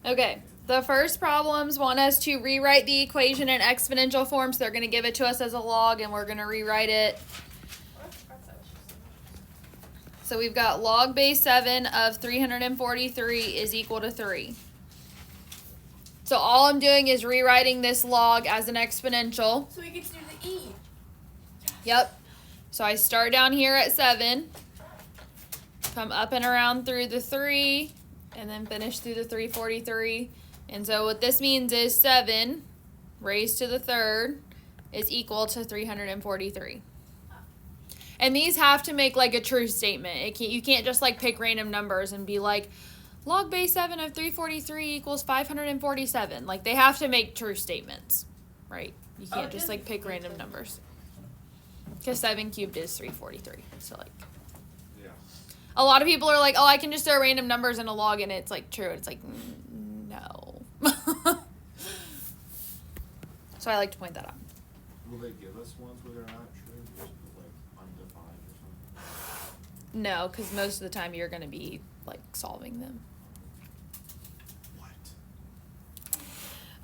Okay, the first problems want us to rewrite the equation in exponential form, so they're going to give it to us as a log, and we're going to rewrite it. So we've got log base 7 of 343 is equal to 3. So all I'm doing is rewriting this log as an exponential. So we get to do the E. Yep. So I start down here at 7, come up and around through the 3, and then finish through the 343. And so what this means is 7 raised to the third is equal to 343. And these have to make like a true statement. You can't just like pick random numbers and be like, log base 7 of 343 equals 547. Like, they have to make true statements, right? You can't just like pick random numbers. Because 7 cubed is 343. So like, Yeah. a lot of people are like, oh, I can just throw random numbers in a log and it's like true. It's like, no. So I like to point that out. Will they give us ones where they're not true? Just put like undefined or something? No, because most of the time you're going to be like solving them. What?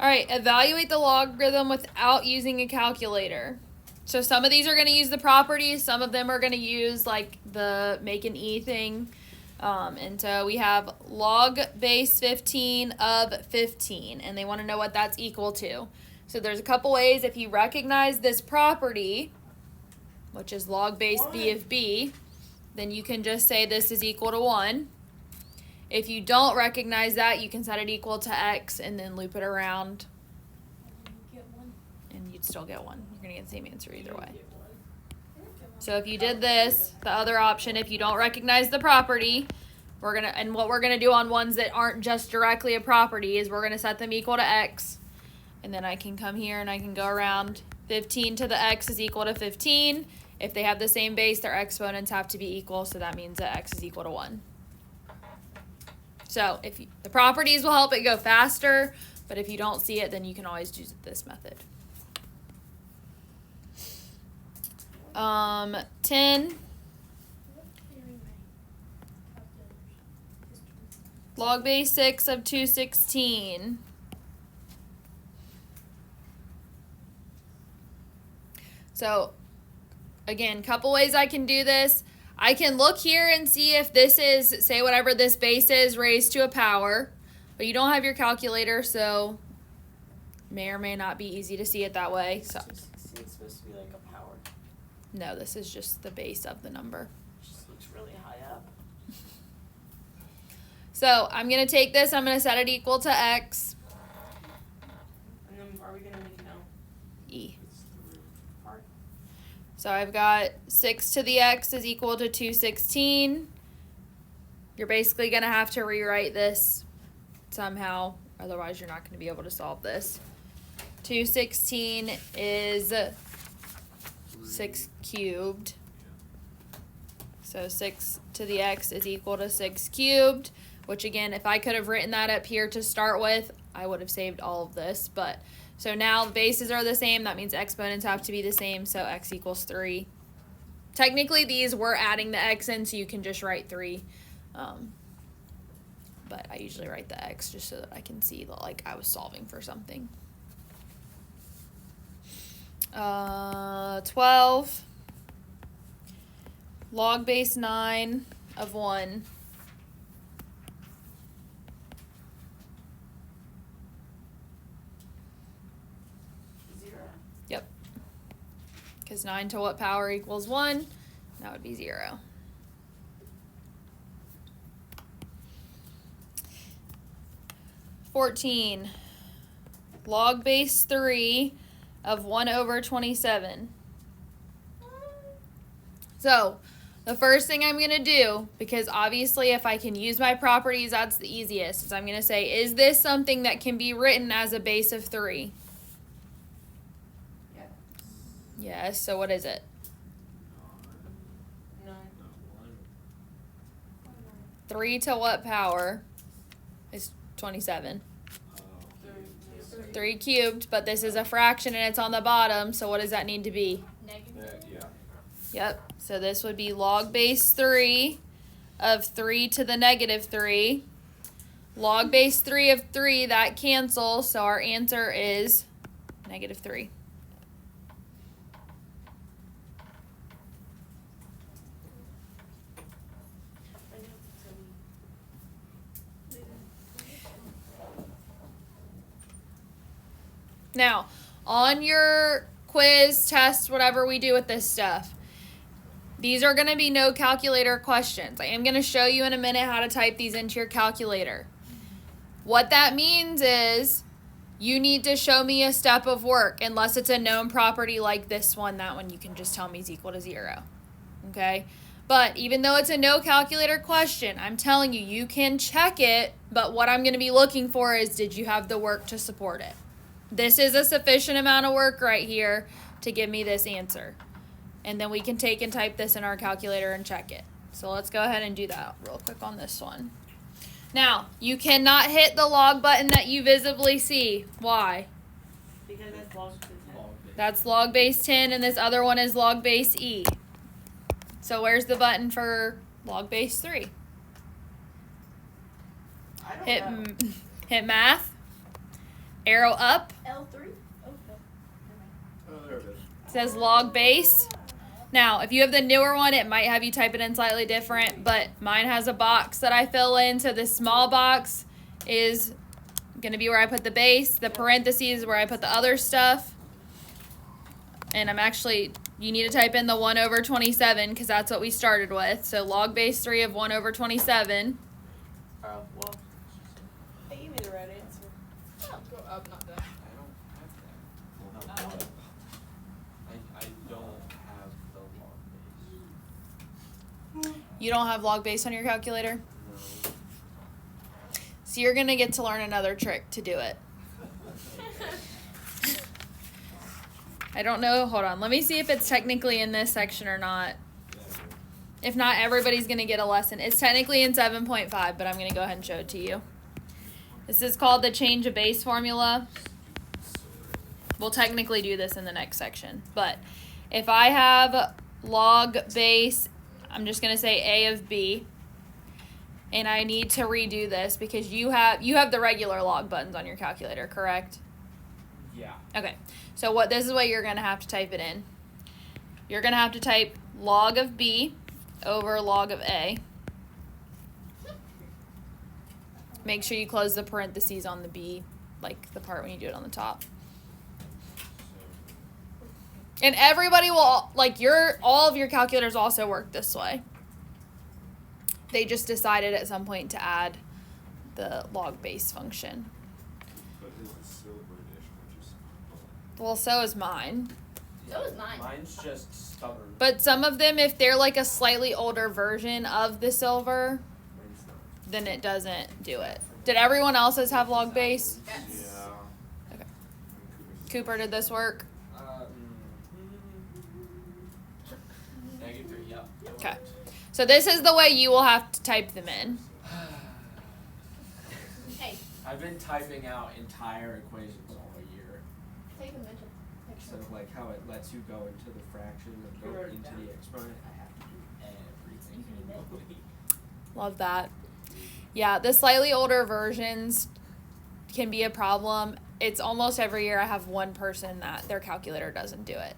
All right, evaluate the logarithm without using a calculator. So some of these are going to use the properties. Some of them are going to use like the make an E thing. And so we have log base 15 of 15. And they want to know what that's equal to. So there's a couple ways. If you recognize this property, which is log base b of b, then you can just say this is equal to 1. If you don't recognize that, you can set it equal to x and then loop it around. Get one. And you'd still get 1. You're going to get the same answer either way. So if you did this, the other option, if you don't recognize the property, what we're gonna do on ones that aren't just directly a property is we're gonna set them equal to x. And then I can come here and I can go around. 15 to the x is equal to 15. If they have the same base, their exponents have to be equal, so that means that x is equal to 1. So the properties will help it go faster, but if you don't see it, then you can always use this method. 10. Log base 6 of 216. So, again, couple ways I can do this. I can look here and see if this is, say whatever this base is, raised to a power. But you don't have your calculator, so may or may not be easy to see it that way. So, It's supposed to be like a power. no, this is just the base of the number. It just looks really high up. So I'm going to take this, I'm going to set it equal to x. And then are we going to make it now? E. It's the root. Part? So I've got 6 to the x is equal to 216. You're basically going to have to rewrite this somehow, otherwise you're not going to be able to solve this. 216 is 6 cubed. So 6 to the x is equal to 6 cubed, which again, if I could have written that up here to start with, I would have saved all of this. But so now the bases are the same. That means exponents have to be the same, so x equals 3. Technically, these we're adding the x in, so you can just write 3. But I usually write the x just so that I can see that like I was solving for something. 12. Log base 9 of 1. Zero. Yep. Because 9 to what power equals 1? That would be 0. $14. Log base 3 of 1 over 27. So, the first thing I'm going to do, because obviously if I can use my properties, that's the easiest, is I'm going to say, is this something that can be written as a base of 3? Yeah. Yes, so what is it? No. Not 1. 3 to what power is 27? Oh. 3 cubed, but this is a fraction and it's on the bottom, so what does that need to be? Negative. Yeah. Yep, so this would be log base 3 of 3 to the negative 3. Log base 3 of 3, that cancels, so our answer is -3. I know it's gonna Now, on your quiz, test, whatever we do with this stuff, these are going to be no calculator questions. I am going to show you in a minute how to type these into your calculator. What that means is you need to show me a step of work, unless it's a known property like this one. That one you can just tell me is equal to 0. Okay? But even though it's a no calculator question, I'm telling you, you can check it, but what I'm going to be looking for is, did you have the work to support it? This is a sufficient amount of work right here to give me this answer. And then we can take and type this in our calculator and check it. So let's go ahead and do that real quick on this one. Now, you cannot hit the log button that you visibly see. Why? because that's log to 10. That's log base 10, and this other one is log base E. So where's the button for log base 3? I don't Hit, know. hit math. Arrow up. L3? Oh, no. Oh, there it is. It says log base. Now, if you have the newer one, it might have you type it in slightly different, but mine has a box that I fill in. So this small box is going to be where I put the base. The parentheses where I put the other stuff. And I'm actually, you need to type in the 1 over 27 because that's what we started with. So log base 3 of 1 over 27. Oh, well. They gave me the right answer. Oh, go up, not down. I don't have that. We'll have one. I don't have the log base. You don't have log base on your calculator? No. So you're going to get to learn another trick to do it. I don't know. Hold on. Let me see if it's technically in this section or not. If not, everybody's going to get a lesson. It's technically in 7.5, but I'm going to go ahead and show it to you. This is called the change of base formula. We'll technically do this in the next section. But if I have log base, I'm just going to say A of B. And I need to redo this because you have the regular log buttons on your calculator, correct? Yeah. Okay. So this is what you're going to have to type it in. You're going to have to type log of B over log of A. Make sure you close the parentheses on the B, like the part when you do it on the top. And everybody will, all of your calculators also work this way. They just decided at some point to add the log base function. But his is silver edition, which is Well, so is mine. So is mine. Mine's just stubborn. But some of them, if they're like a slightly older version of the silver, Mine's not. then it doesn't do it. Did everyone else's have log base? Yes. Yeah. Okay. And Cooper, did this work? -3, yep. it Okay. worked. So this is the way you will have to type them in. Hey, I've been typing out entire equations all year. take a mental picture. So like how it lets you go into the fraction and You go wrote it into down. the exponent, I have to do everything manually. Love that. Yeah, the slightly older versions can be a problem. It's almost every year I have one person that their calculator doesn't do it.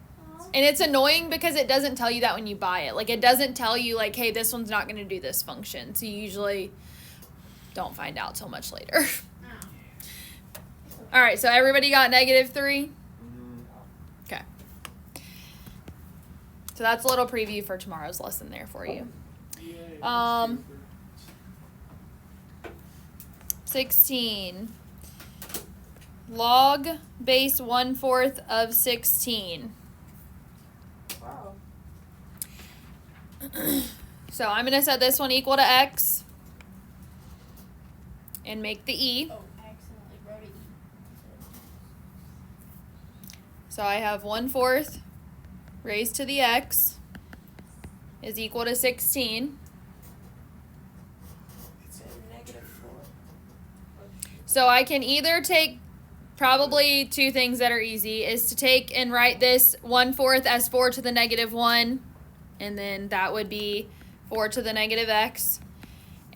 And it's annoying because it doesn't tell you that when you buy it. Like, it doesn't tell you, like, hey, this one's not going to do this function. So you usually don't find out till much later. All right, so everybody got -3? Okay. So that's a little preview for tomorrow's lesson there for you. 16. Log base 1/4 of 16. Wow. So I'm going to set this one equal to x and make the e. Oh, I accidentally wrote it. So I have 1/4 raised to the x is equal to 16. It's a -4. So I can either take probably two things that are easy is to take and write this 1/4 as 4 to the -1, and then that would be 4 to the -x.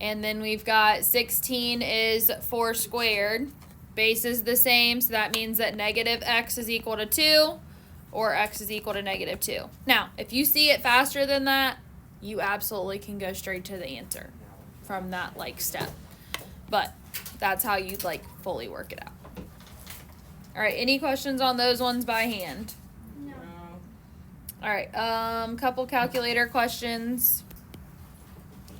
And then we've got 16 is 4 squared. Base is the same, so that means that negative x is equal to 2 or x is equal to negative 2. Now, if you see it faster than that, you absolutely can go straight to the answer from that like step. But that's how you'd like fully work it out. All right, any questions on those ones by hand? No. All right, couple calculator questions.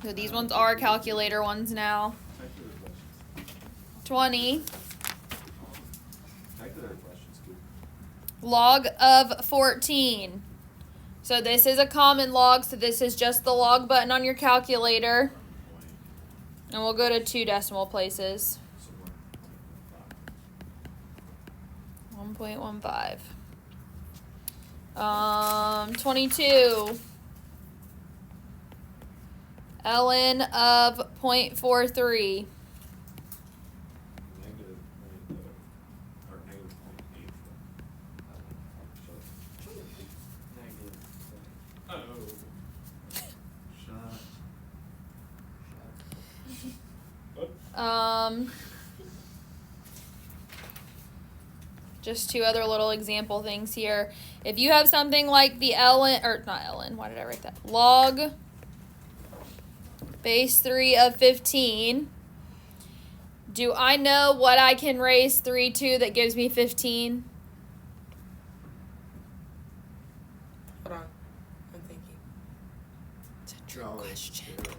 So these ones are calculator ones now. Calculator questions. 20 Calculator questions, good. log of 14. So this is a common log, so this is just the log button on your calculator. And we'll go to 2 decimal places. So 1.15. 22. ln of 0.43. negative or negative 0.8. Negative. Oh. Shot. Just 2 other little example things here. If you have something like the ln, or not ln, why did I write that? Log base 3 of 15. Do I know what I can raise 3 to that gives me 15? Hold on. I'm thinking. It's a trick No, question. zero.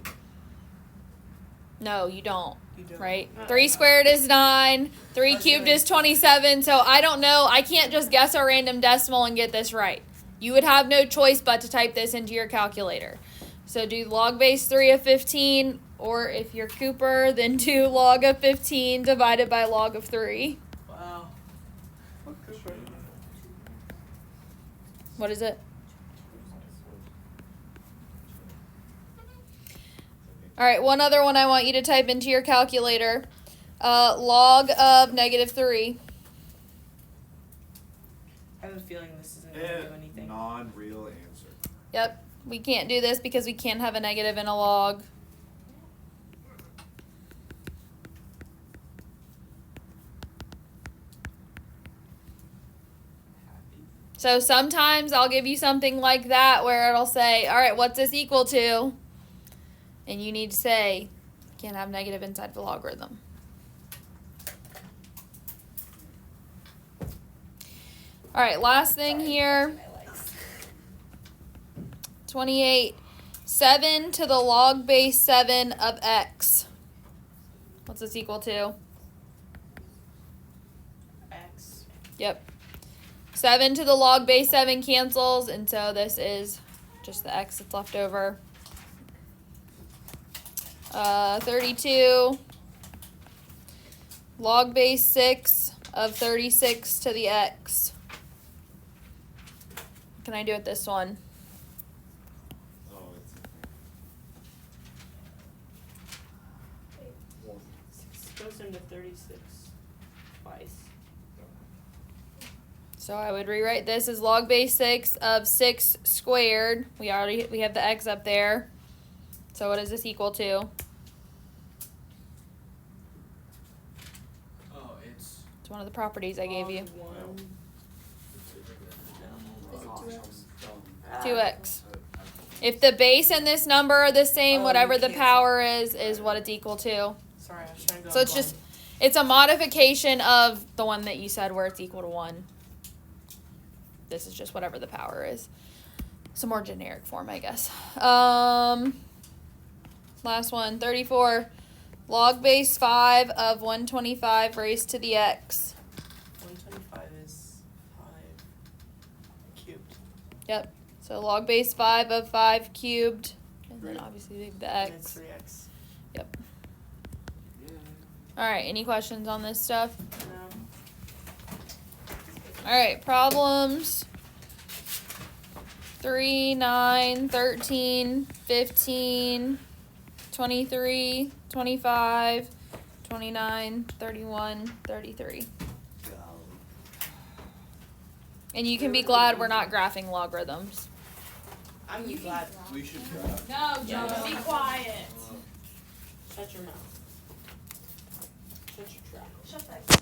No, you don't. You don't. Right? 3 squared is 9. 3 cubed is 27. So I don't know. I can't just guess a random decimal and get this right. You would have no choice but to type this into your calculator. So do log base 3 of 15, or if you're Cooper, then do log of 15 divided by log of 3. Wow. What is it? All right, one other one I want you to type into your calculator. Log of negative 3. I have a feeling this isn't going to do anything. Non-real answer. Yep, we can't do this because we can't have a negative in a log. So sometimes I'll give you something like that where it'll say, all right, what's this equal to? And you need to say, can't have negative inside the logarithm. All right, last thing here. 28. 7 to the log base 7 of x. What's this equal to? X. Yep. 7 to the log base 7 cancels, and so this is just the x that's left over. 32. Log base 6 of 36 to the x. Can I do it this one? Oh, it's Goes into 36 twice. So I would rewrite this as log base 6 of 6 squared. We have the x up there. So what is this equal to? Oh, it's It's one of the properties I gave you. 2x. If the base and this number are the same, Oh, whatever you the cancel. power is what it's equal to. Sorry, I was trying to go. So it's just, it's a modification of the one that you said where it's equal to 1. This is just whatever the power is. It's a more generic form, I guess. Last one, 34. Log base 5 of 125 raised to the x. 125 is 5 cubed. Yep. So log base 5 of 5 cubed. And then Right. obviously leave the And it's x. 3x. Yep. Yeah. Alright, any questions on this stuff? No. Alright, problems 3, 9, 13, 15, 23, 25, 29, 31, 33. And you can be glad we're not graphing logarithms. I'm glad. We should try. No, Just be quiet. Shut your mouth. Shut your trap. Shut that.